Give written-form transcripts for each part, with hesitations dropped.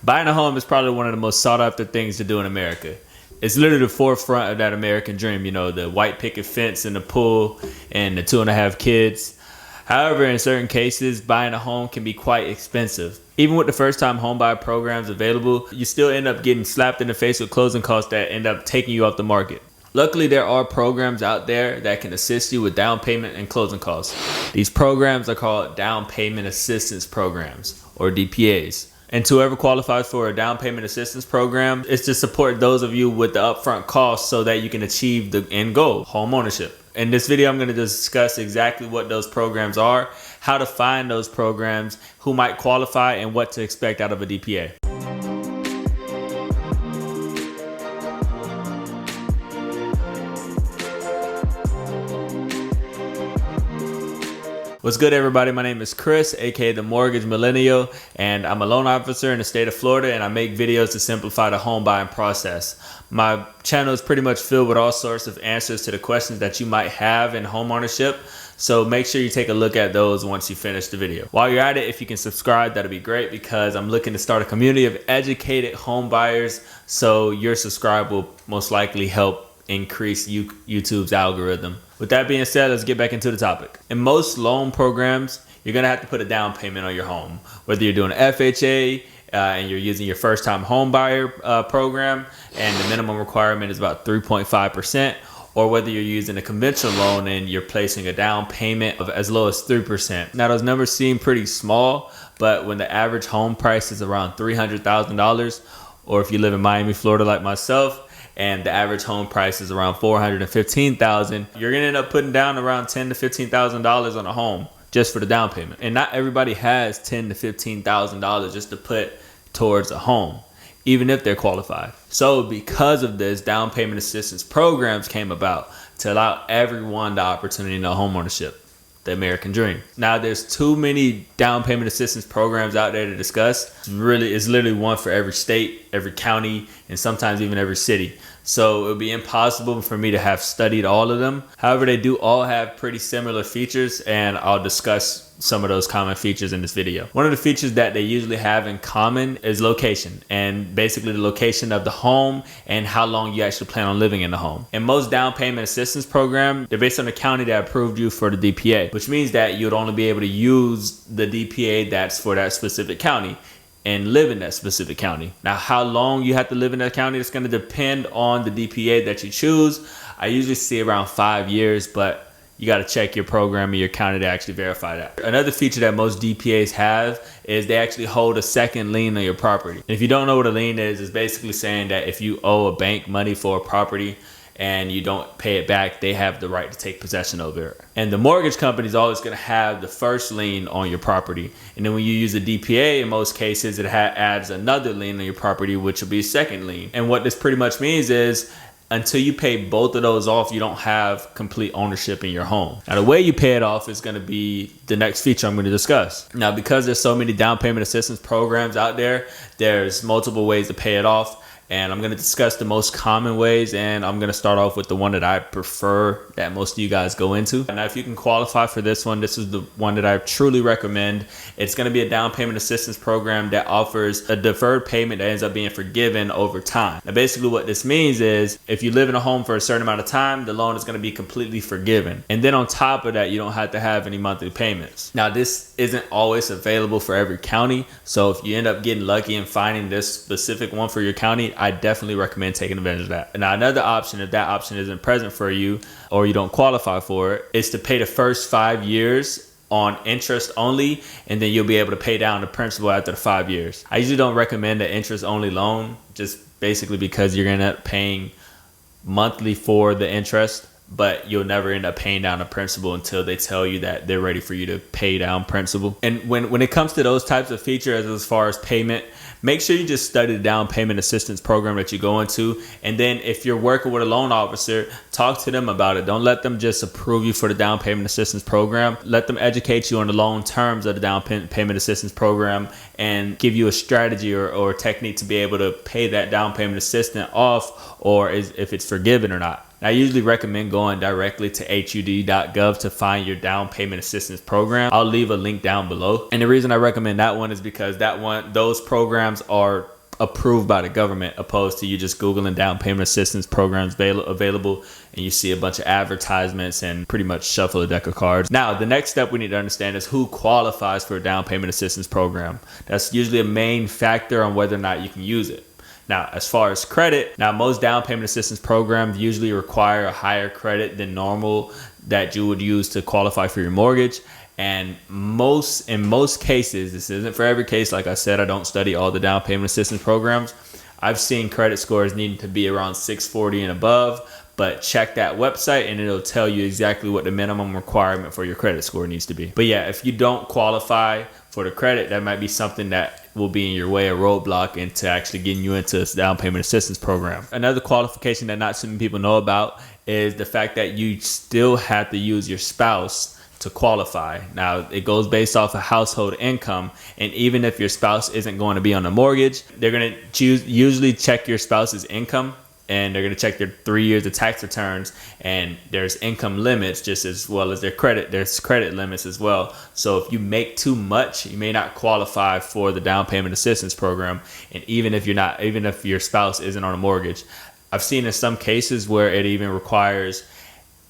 Buying a home is probably one of the most sought after things to do in America. It's literally the forefront of that American dream, you know, the white picket fence and the pool and the 2.5 kids. However, in certain cases, buying a home can be quite expensive. Even with the first-time homebuyer programs available, you still end up getting slapped in the face with closing costs that end up taking you off the market. Luckily, there are programs out there that can assist you with down payment and closing costs. These programs are called down payment assistance programs, or DPAs. And to whoever qualifies for a down payment assistance program, it's to support those of you with the upfront costs so that you can achieve the end goal, home ownership. In this video, I'm going to discuss exactly what those programs are, how to find those programs, who might qualify, and what to expect out of a DPA. What's good, everybody? My name is Chris, aka the Mortgage Millennial, and I'm a loan officer in the state of Florida, and I make videos to simplify the home buying process. My channel is pretty much filled with all sorts of answers to the questions that you might have in home ownership, so make sure you take a look at those once you finish the video. While you're at it, if you can subscribe, that'll be great, because I'm looking to start a community of educated home buyers, so your subscribe will most likely help increase YouTube's algorithm. With that being said, let's get back into the topic. In most loan programs, you're gonna have to put a down payment on your home. Whether you're doing an FHA and you're using your first time home buyer program and the minimum requirement is about 3.5%, or whether you're using a conventional loan and you're placing a down payment of as low as 3%. Now, those numbers seem pretty small, but when the average home price is around $300,000, or if you live in Miami, Florida like myself, and the average home price is around $415,000, you're gonna end up putting down around $10,000 to $15,000 on a home just for the down payment. And not everybody has $10,000 to $15,000 just to put towards a home, even if they're qualified. So because of this, down payment assistance programs came about to allow everyone the opportunity to know home ownership, the American dream. Now, there's too many down payment assistance programs out there to discuss. It's literally one for every state, every county, and sometimes even every city. So it would be impossible for me to have studied all of them. However, they do all have pretty similar features, and I'll discuss some of those common features in this video. One of the features that they usually have in common is location, and basically the location of the home and how long you actually plan on living in the home. In most down payment assistance programs, they're based on the county that approved you for the DPA, which means that you'd only be able to use the DPA that's for that specific county and live in that specific county. Now, how long you have to live in that county is going to depend on the DPA that you choose. I usually see around 5 years, but you got to check your program and your county to actually verify that. Another feature that most DPAs have is they actually hold a second lien on your property. And if you don't know what a lien is, it's basically saying that if you owe a bank money for a property and you don't pay it back, they have the right to take possession over it. And the mortgage company is always going to have the first lien on your property. And then when you use a DPA, in most cases, it adds another lien on your property, which will be a second lien. And what this pretty much means is, until you pay both of those off, you don't have complete ownership in your home. Now, the way you pay it off is going to be the next feature I'm going to discuss. Now, because there's so many down payment assistance programs out there, there's multiple ways to pay it off. And I'm going to discuss the most common ways, and I'm going to start off with the one that I prefer that most of you guys go into. Now, if you can qualify for this one, this is the one that I truly recommend. It's going to be a down payment assistance program that offers a deferred payment that ends up being forgiven over time. Now, basically what this means is if you live in a home for a certain amount of time, the loan is going to be completely forgiven. And then on top of that, you don't have to have any monthly payments. Now, this isn't always available for every county. So if you end up getting lucky and finding this specific one for your county, I definitely recommend taking advantage of that. Now, another option, if that option isn't present for you or you don't qualify for it, is to pay the first 5 years on interest only, and then you'll be able to pay down the principal after the 5 years. I usually don't recommend an interest only loan, just basically because you're gonna end up paying monthly for the interest, but you'll never end up paying down the principal until they tell you that they're ready for you to pay down principal. And when it comes to those types of features as far as payment, make sure you just study the down payment assistance program that you go into. And then if you're working with a loan officer, talk to them about it. Don't let them just approve you for the down payment assistance program. Let them educate you on the loan terms of the down payment assistance program and give you a strategy or technique to be able to pay that down payment assistance off, or if it's forgiven or not. I usually recommend going directly to HUD.gov to find your down payment assistance program. I'll leave a link down below. And the reason I recommend that one is because those programs are approved by the government, opposed to you just Googling down payment assistance programs available and you see a bunch of advertisements and pretty much shuffle a deck of cards. Now, the next step we need to understand is who qualifies for a down payment assistance program. That's usually a main factor on whether or not you can use it. Now, as far as credit, most down payment assistance programs usually require a higher credit than normal that you would use to qualify for your mortgage. And in most cases, this isn't for every case. Like I said, I don't study all the down payment assistance programs. I've seen credit scores needing to be around 640 and above, but check that website and it'll tell you exactly what the minimum requirement for your credit score needs to be. But yeah, if you don't qualify for the credit, that might be something that will be in your way, a roadblock into actually getting you into this down payment assistance program. Another qualification that not so many people know about is the fact that you still have to use your spouse to qualify. Now, it goes based off of household income, and even if your spouse isn't going to be on a mortgage, they're going to usually check your spouse's income, and they're going to check their 3 years of tax returns, and there's income limits just as well as there's credit limits as well. So if you make too much, you may not qualify for the down payment assistance program. And even if your spouse isn't on a mortgage, I've seen in some cases where it even requires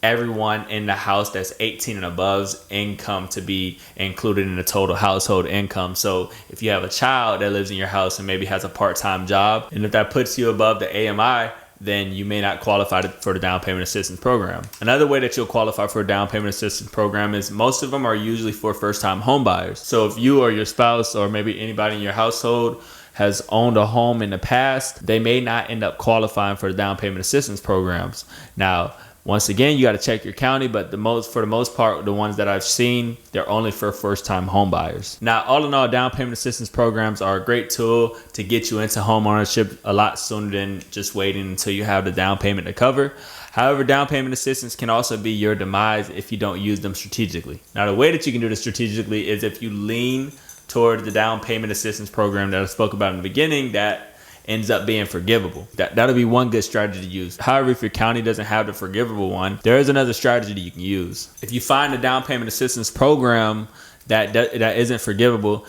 everyone in the house that's 18 and above's income to be included in the total household income. So if you have a child that lives in your house and maybe has a part-time job, and if that puts you above the AMI, then you may not qualify for the down payment assistance program. Another way that you'll qualify for a down payment assistance program is most of them are usually for first-time home buyers. So if you or your spouse or maybe anybody in your household has owned a home in the past, they may not end up qualifying for the down payment assistance programs. Now, once again, you got to check your county, but for the most part, the ones that I've seen, they're only for first-time home buyers. Now, all in all, down payment assistance programs are a great tool to get you into home ownership a lot sooner than just waiting until you have the down payment to cover. However, down payment assistance can also be your demise if you don't use them strategically. Now, the way that you can do this strategically is if you lean toward the down payment assistance program that I spoke about in the beginning that ends up being forgivable. That'll be one good strategy to use. However, if your county doesn't have the forgivable one, there is another strategy that you can use. If you find a down payment assistance program that isn't forgivable,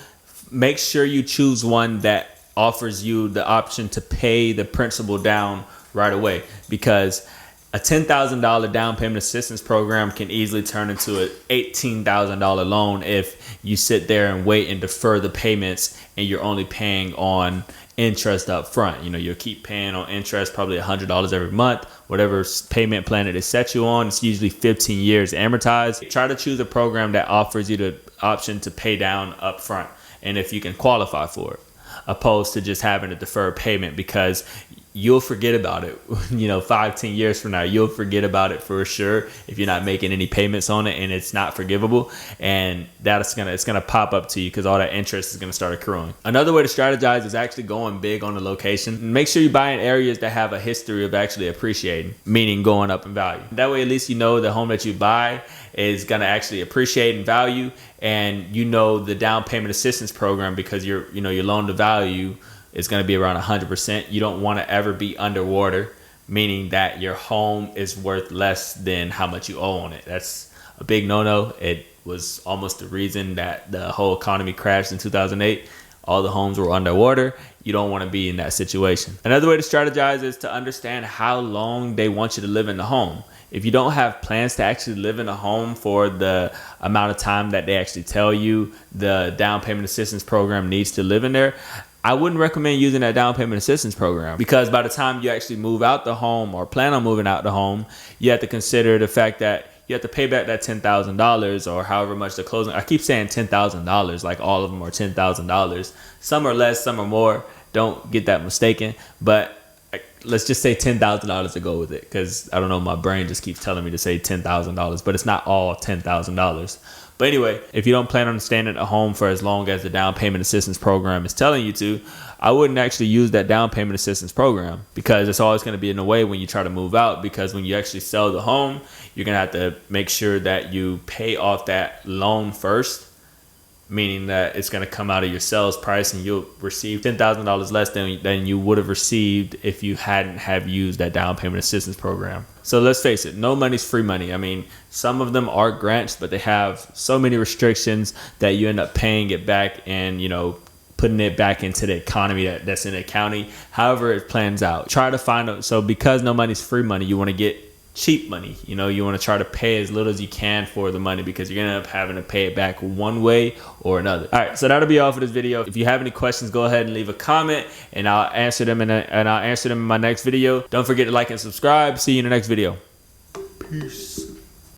make sure you choose one that offers you the option to pay the principal down right away, because a $10,000 down payment assistance program can easily turn into an $18,000 loan if you sit there and wait and defer the payments and you're only paying on interest up front. You'll keep paying on interest probably $100 every month, whatever payment plan it is set you on. It's usually 15 years amortized. Try to choose a program that offers you the option to pay down up front, and if you can qualify for it, opposed to just having a deferred payment, because you'll forget about it. 5-10 years from now, you'll forget about it for sure if you're not making any payments on it and it's not forgivable, and it's gonna pop up to you because all that interest is gonna start accruing. Another way to strategize is actually going big on the location. Make sure you buy in areas that have a history of actually appreciating, meaning going up in value. That way, at least the home that you buy is gonna actually appreciate in value, and the down payment assistance program, because your loan to value is going to be around 100%. You don't want to ever be underwater, meaning that your home is worth less than how much you owe on it. That's a big no-no. It was almost the reason that the whole economy crashed in 2008. All the homes were underwater. You don't want to be in that situation. Another way to strategize is to understand how long they want you to live in the home. If you don't have plans to actually live in a home for the amount of time that they actually tell you the down payment assistance program needs to live in there, I wouldn't recommend using that down payment assistance program, because by the time you actually move out the home or plan on moving out the home, you have to consider the fact that you have to pay back that $10,000 or however much the closing. I keep saying $10,000, like all of them are $10,000. Some are less, some are more. Don't get that mistaken. But let's just say $10,000 to go with it, because I don't know, my brain just keeps telling me to say $10,000, but it's not all $10,000. But anyway, if you don't plan on staying at a home for as long as the down payment assistance program is telling you to, I wouldn't actually use that down payment assistance program, because it's always going to be in the way when you try to move out. Because when you actually sell the home, you're going to have to make sure that you pay off that loan first, meaning that it's going to come out of your sales price, and you'll receive $10,000 less than you would have received if you hadn't have used that down payment assistance program. So let's face it, no money's free money. I mean, some of them are grants, but they have so many restrictions that you end up paying it back in, putting it back into the economy that's in the county. However it plans out. Try to find, so because no money's free money, you want to get cheap money. You know, you want to try to pay as little as you can for the money, because you're gonna end up having to pay it back one way or another. All right, so that'll be all for this video. If you have any questions, go ahead and leave a comment, and I'll answer them in my next video. Don't forget to like and subscribe. See you in the next video. Peace.